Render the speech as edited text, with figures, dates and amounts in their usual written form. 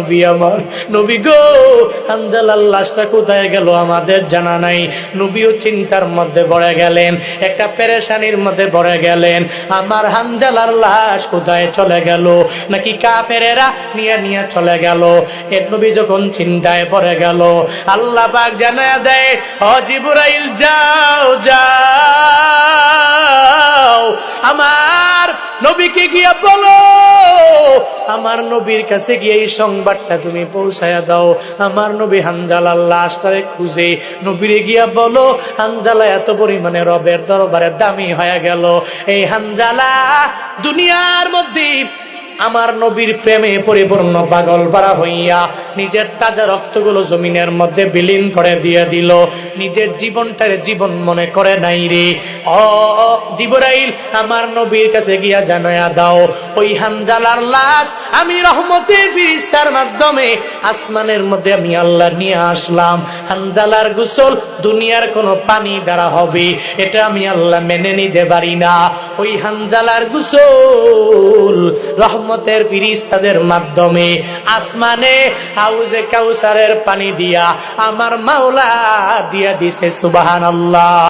নবী আমার, নবী গো, হানজালার লাশটা কোথায় গেল আমাদের জানা নাই। নবীও চিন্তার মধ্যে পড়ে গেলেন, একটা পেরেশানির মধ্যে পড়ে গেলেন। আমার হানজালার লাশ কোথায় চলে গেল, নাকি কাফেরেরা নিয়ে নিয়ে চলে গেল। এর নবী যখন চিন্তায় পড়ে গেল, আল্লাহ পাক জানায়া দেয়, ও জিবরাইল যাও যাও, আমার নবীকে গিয়ে বলো, আমার নবীর কাছে গিয়ে এই সংবাদটা তুমি পৌঁছায়া দাও। আমার নবী হানজালার লাশটারে খুঁজে নবীরে গিয়া বলো, হানজালা এত পরিমাণে রবের দরবারে দামি হয়ে গেল। এই হানজালা দুনিয়ার মধ্যে আমার নবীর প্রেমে পরিপূর্ণ পাগল পারা হইয়া নিজের তাজা রক্তগুলো জমিনের মধ্যে বিলীন করে দিয়ে দিল। নিজের জীবনটারে জীবন মনে করে নাই রে। ও জিবরাইল, আমার নবীর কাছে গিয়া জানায়া দাও, ওই হানজালার লাশ আমি রহমতের ফেরেশতার মাধ্যমে আসমানের মধ্যে আমি আল্লাহ নিয়ে আসলাম। হানজালার গোসল দুনিয়ার কোনো পানি দ্বারা হবে, এটা আমি আল্লাহ মেনে নিতে পারি না। ওই হানজালার গোসল রহমতের ফেরেশতাদের মাধ্যমে আসমানে হাউজে কাউসারের পানি দিয়া আমার মাওলা দিয়া দিছে। সুবহানাল্লাহ।